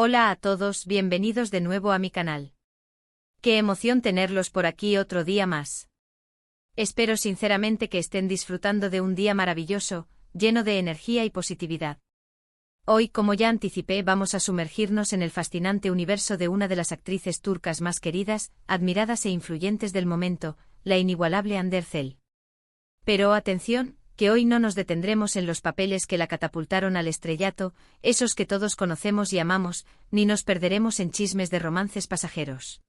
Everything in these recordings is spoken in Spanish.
Hola a todos, bienvenidos de nuevo a mi canal. Qué emoción tenerlos por aquí otro día más. Espero sinceramente que estén disfrutando de un día maravilloso, lleno de energía y positividad. Hoy, como ya anticipé, vamos a sumergirnos en el fascinante universo de una de las actrices turcas más queridas, admiradas e influyentes del momento, la inigualable Hande Erçel. Pero atención, que hoy no nos detendremos en los papeles que la catapultaron al estrellato, esos que todos conocemos y amamos, ni nos perderemos en chismes de romances pasajeros.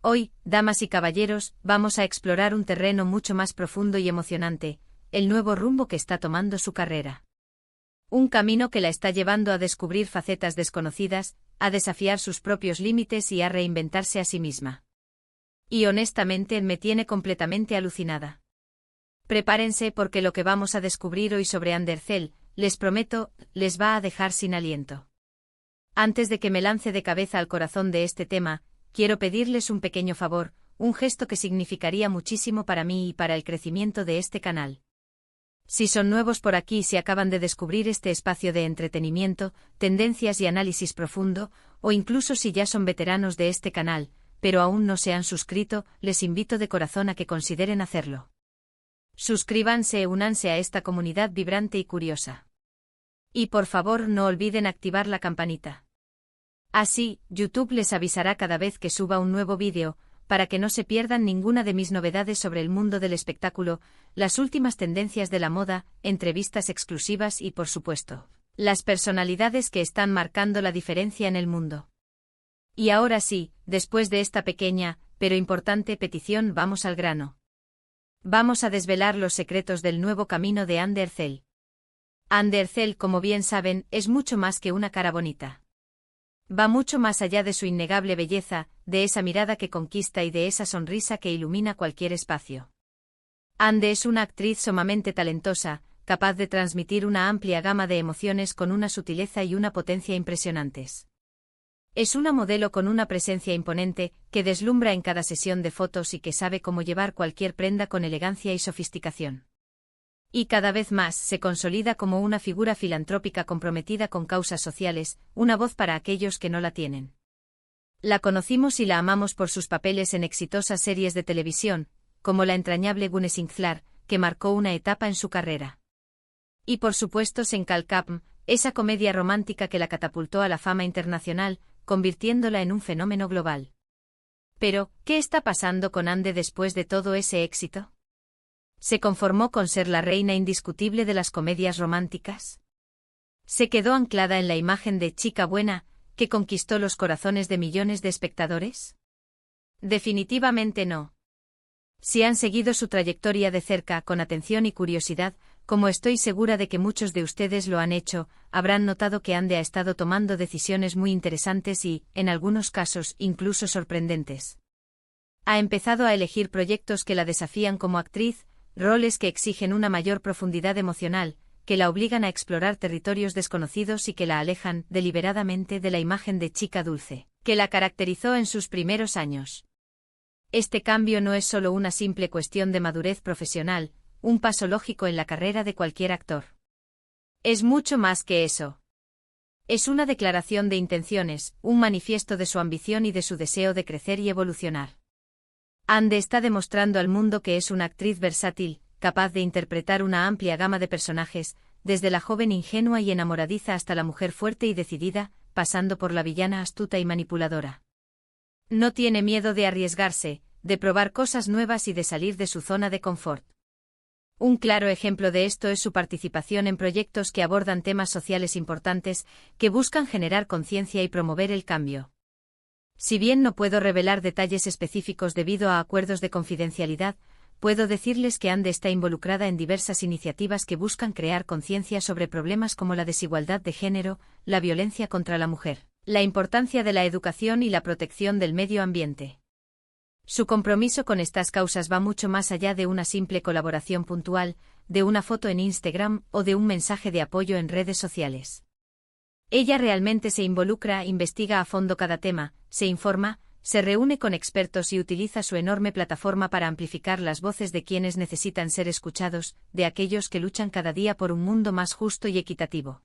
Hoy, damas y caballeros, vamos a explorar un terreno mucho más profundo y emocionante, el nuevo rumbo que está tomando su carrera. Un camino que la está llevando a descubrir facetas desconocidas, a desafiar sus propios límites y a reinventarse a sí misma. Y honestamente me tiene completamente alucinada. Prepárense porque lo que vamos a descubrir hoy sobre Hande Erçel, les prometo, les va a dejar sin aliento. Antes de que me lance de cabeza al corazón de este tema, quiero pedirles un pequeño favor, un gesto que significaría muchísimo para mí y para el crecimiento de este canal. Si son nuevos por aquí y si acaban de descubrir este espacio de entretenimiento, tendencias y análisis profundo, o incluso si ya son veteranos de este canal, pero aún no se han suscrito, les invito de corazón a que consideren hacerlo. Suscríbanse e únanse a esta comunidad vibrante y curiosa. Y por favor no olviden activar la campanita. Así, YouTube les avisará cada vez que suba un nuevo vídeo, para que no se pierdan ninguna de mis novedades sobre el mundo del espectáculo, las últimas tendencias de la moda, entrevistas exclusivas y, por supuesto, las personalidades que están marcando la diferencia en el mundo. Y ahora sí, después de esta pequeña, pero importante petición, vamos al grano. Vamos a desvelar los secretos del nuevo camino de Hande Erçel. Hande Erçel, como bien saben, es mucho más que una cara bonita. Va mucho más allá de su innegable belleza, de esa mirada que conquista y de esa sonrisa que ilumina cualquier espacio. Hande es una actriz sumamente talentosa, capaz de transmitir una amplia gama de emociones con una sutileza y una potencia impresionantes. Es una modelo con una presencia imponente, que deslumbra en cada sesión de fotos y que sabe cómo llevar cualquier prenda con elegancia y sofisticación. Y cada vez más se consolida como una figura filantrópica comprometida con causas sociales, una voz para aquellos que no la tienen. La conocimos y la amamos por sus papeles en exitosas series de televisión, como la entrañable Güneşinkler, que marcó una etapa en su carrera. Y por supuesto Sen Kalkapm, esa comedia romántica que la catapultó a la fama internacional, convirtiéndola en un fenómeno global. Pero, ¿qué está pasando con Hande después de todo ese éxito? ¿Se conformó con ser la reina indiscutible de las comedias románticas? ¿Se quedó anclada en la imagen de chica buena, que conquistó los corazones de millones de espectadores? Definitivamente no. Si han seguido su trayectoria de cerca, con atención y curiosidad, como estoy segura de que muchos de ustedes lo han hecho, habrán notado que Hande ha estado tomando decisiones muy interesantes y, en algunos casos, incluso sorprendentes. Ha empezado a elegir proyectos que la desafían como actriz, roles que exigen una mayor profundidad emocional, que la obligan a explorar territorios desconocidos y que la alejan, deliberadamente, de la imagen de chica dulce, que la caracterizó en sus primeros años. Este cambio no es solo una simple cuestión de madurez profesional, un paso lógico en la carrera de cualquier actor. Es mucho más que eso. Es una declaración de intenciones, un manifiesto de su ambición y de su deseo de crecer y evolucionar. Hande está demostrando al mundo que es una actriz versátil, capaz de interpretar una amplia gama de personajes, desde la joven ingenua y enamoradiza hasta la mujer fuerte y decidida, pasando por la villana astuta y manipuladora. No tiene miedo de arriesgarse, de probar cosas nuevas y de salir de su zona de confort. Un claro ejemplo de esto es su participación en proyectos que abordan temas sociales importantes, que buscan generar conciencia y promover el cambio. Si bien no puedo revelar detalles específicos debido a acuerdos de confidencialidad, puedo decirles que Hande está involucrada en diversas iniciativas que buscan crear conciencia sobre problemas como la desigualdad de género, la violencia contra la mujer, la importancia de la educación y la protección del medio ambiente. Su compromiso con estas causas va mucho más allá de una simple colaboración puntual, de una foto en Instagram o de un mensaje de apoyo en redes sociales. Ella realmente se involucra, investiga a fondo cada tema, se informa, se reúne con expertos y utiliza su enorme plataforma para amplificar las voces de quienes necesitan ser escuchados, de aquellos que luchan cada día por un mundo más justo y equitativo.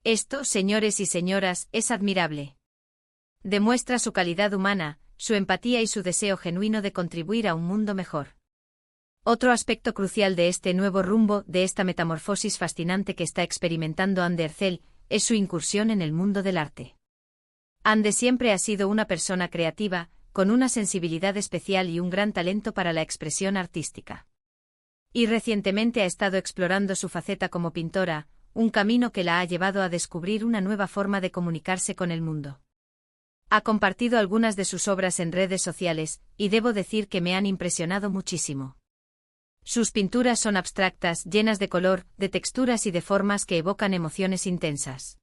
Esto, señores y señoras, es admirable. Demuestra su calidad humana, su empatía y su deseo genuino de contribuir a un mundo mejor. Otro aspecto crucial de este nuevo rumbo, de esta metamorfosis fascinante que está experimentando Anne Derzel, es su incursión en el mundo del arte. Anne siempre ha sido una persona creativa, con una sensibilidad especial y un gran talento para la expresión artística. Y recientemente ha estado explorando su faceta como pintora, un camino que la ha llevado a descubrir una nueva forma de comunicarse con el mundo. Ha compartido algunas de sus obras en redes sociales, y debo decir que me han impresionado muchísimo. Sus pinturas son abstractas, llenas de color, de texturas y de formas que evocan emociones intensas.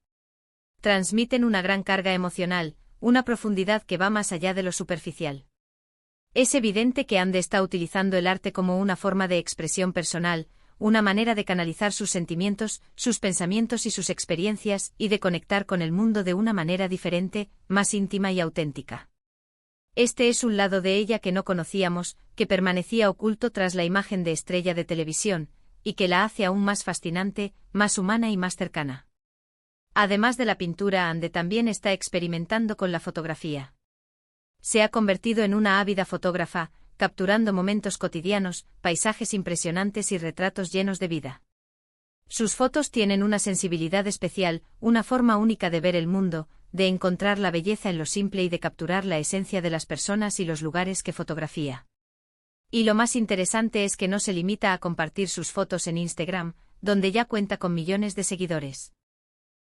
Transmiten una gran carga emocional, una profundidad que va más allá de lo superficial. Es evidente que Anne está utilizando el arte como una forma de expresión personal, una manera de canalizar sus sentimientos, sus pensamientos y sus experiencias, y de conectar con el mundo de una manera diferente, más íntima y auténtica. Este es un lado de ella que no conocíamos, que permanecía oculto tras la imagen de estrella de televisión, y que la hace aún más fascinante, más humana y más cercana. Además de la pintura, Anne también está experimentando con la fotografía. Se ha convertido en una ávida fotógrafa, capturando momentos cotidianos, paisajes impresionantes y retratos llenos de vida. Sus fotos tienen una sensibilidad especial, una forma única de ver el mundo, de encontrar la belleza en lo simple y de capturar la esencia de las personas y los lugares que fotografía. Y lo más interesante es que no se limita a compartir sus fotos en Instagram, donde ya cuenta con millones de seguidores.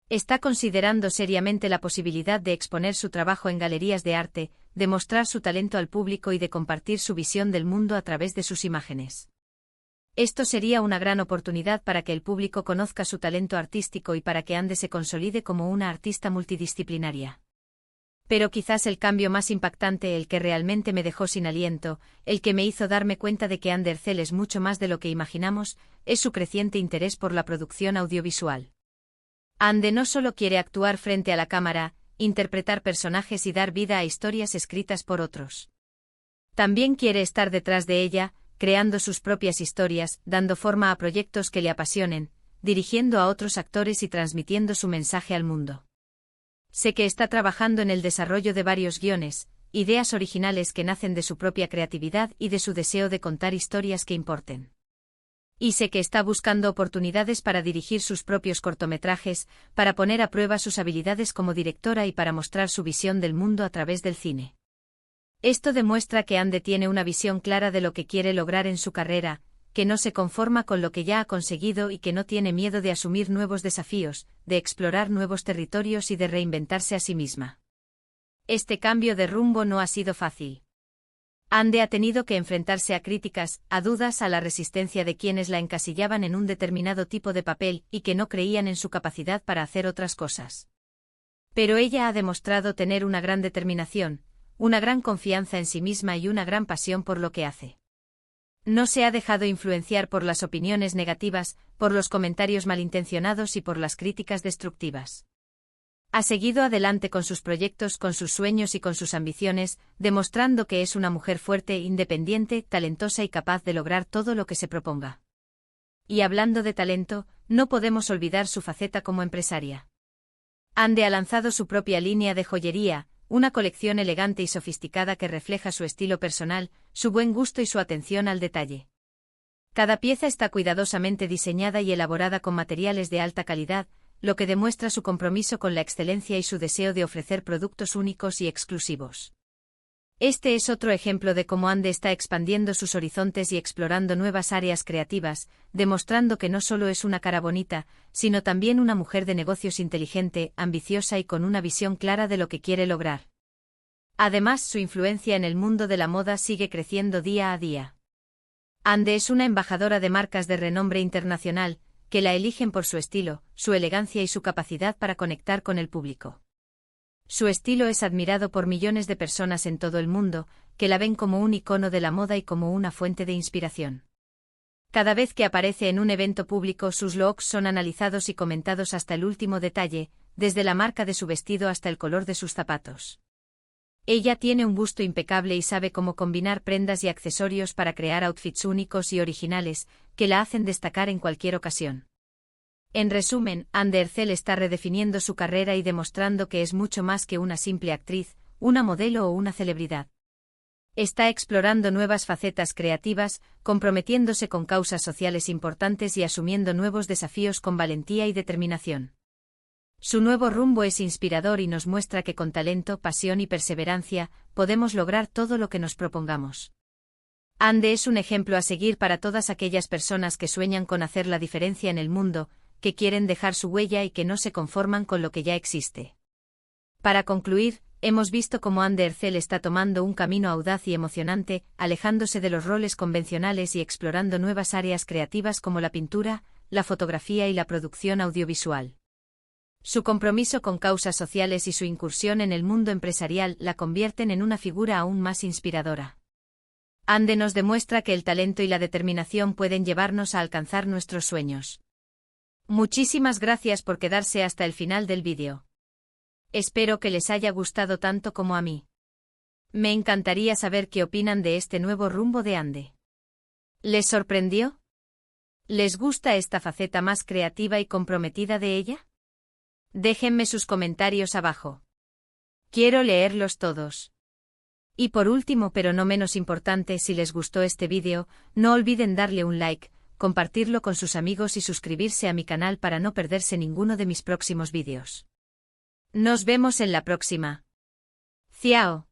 Está considerando seriamente la posibilidad de exponer su trabajo en galerías de arte, de mostrar su talento al público y de compartir su visión del mundo a través de sus imágenes. Esto sería una gran oportunidad para que el público conozca su talento artístico y para que Anne se consolide como una artista multidisciplinaria. Pero quizás el cambio más impactante, el que realmente me dejó sin aliento, el que me hizo darme cuenta de que Anne Derzel es mucho más de lo que imaginamos, es su creciente interés por la producción audiovisual. Anne no solo quiere actuar frente a la cámara, interpretar personajes y dar vida a historias escritas por otros. También quiere estar detrás de ella, creando sus propias historias, dando forma a proyectos que le apasionen, dirigiendo a otros actores y transmitiendo su mensaje al mundo. Sé que está trabajando en el desarrollo de varios guiones, ideas originales que nacen de su propia creatividad y de su deseo de contar historias que importen. Y sé que está buscando oportunidades para dirigir sus propios cortometrajes, para poner a prueba sus habilidades como directora y para mostrar su visión del mundo a través del cine. Esto demuestra que Anne tiene una visión clara de lo que quiere lograr en su carrera, que no se conforma con lo que ya ha conseguido y que no tiene miedo de asumir nuevos desafíos, de explorar nuevos territorios y de reinventarse a sí misma. Este cambio de rumbo no ha sido fácil. Anne ha tenido que enfrentarse a críticas, a dudas, a la resistencia de quienes la encasillaban en un determinado tipo de papel y que no creían en su capacidad para hacer otras cosas. Pero ella ha demostrado tener una gran determinación, una gran confianza en sí misma y una gran pasión por lo que hace. No se ha dejado influenciar por las opiniones negativas, por los comentarios malintencionados y por las críticas destructivas. Ha seguido adelante con sus proyectos, con sus sueños y con sus ambiciones, demostrando que es una mujer fuerte, independiente, talentosa y capaz de lograr todo lo que se proponga. Y hablando de talento, no podemos olvidar su faceta como empresaria. Anne ha lanzado su propia línea de joyería, una colección elegante y sofisticada que refleja su estilo personal, su buen gusto y su atención al detalle. Cada pieza está cuidadosamente diseñada y elaborada con materiales de alta calidad, lo que demuestra su compromiso con la excelencia y su deseo de ofrecer productos únicos y exclusivos. Este es otro ejemplo de cómo Anne está expandiendo sus horizontes y explorando nuevas áreas creativas, demostrando que no solo es una cara bonita, sino también una mujer de negocios inteligente, ambiciosa y con una visión clara de lo que quiere lograr. Además, su influencia en el mundo de la moda sigue creciendo día a día. Anne es una embajadora de marcas de renombre internacional, que la eligen por su estilo, su elegancia y su capacidad para conectar con el público. Su estilo es admirado por millones de personas en todo el mundo, que la ven como un icono de la moda y como una fuente de inspiración. Cada vez que aparece en un evento público, sus looks son analizados y comentados hasta el último detalle, desde la marca de su vestido hasta el color de sus zapatos. Ella tiene un gusto impecable y sabe cómo combinar prendas y accesorios para crear outfits únicos y originales, que la hacen destacar en cualquier ocasión. En resumen, Ande Ercel está redefiniendo su carrera y demostrando que es mucho más que una simple actriz, una modelo o una celebridad. Está explorando nuevas facetas creativas, comprometiéndose con causas sociales importantes y asumiendo nuevos desafíos con valentía y determinación. Su nuevo rumbo es inspirador y nos muestra que con talento, pasión y perseverancia, podemos lograr todo lo que nos propongamos. Ande es un ejemplo a seguir para todas aquellas personas que sueñan con hacer la diferencia en el mundo, que quieren dejar su huella y que no se conforman con lo que ya existe. Para concluir, hemos visto cómo Ande Ercel está tomando un camino audaz y emocionante, alejándose de los roles convencionales y explorando nuevas áreas creativas como la pintura, la fotografía y la producción audiovisual. Su compromiso con causas sociales y su incursión en el mundo empresarial la convierten en una figura aún más inspiradora. Ande nos demuestra que el talento y la determinación pueden llevarnos a alcanzar nuestros sueños. Muchísimas gracias por quedarse hasta el final del vídeo. Espero que les haya gustado tanto como a mí. Me encantaría saber qué opinan de este nuevo rumbo de Ande. ¿Les sorprendió? ¿Les gusta esta faceta más creativa y comprometida de ella? Déjenme sus comentarios abajo. Quiero leerlos todos. Y por último, pero no menos importante, si les gustó este vídeo, no olviden darle un like, compartirlo con sus amigos y suscribirse a mi canal para no perderse ninguno de mis próximos vídeos. Nos vemos en la próxima. Ciao.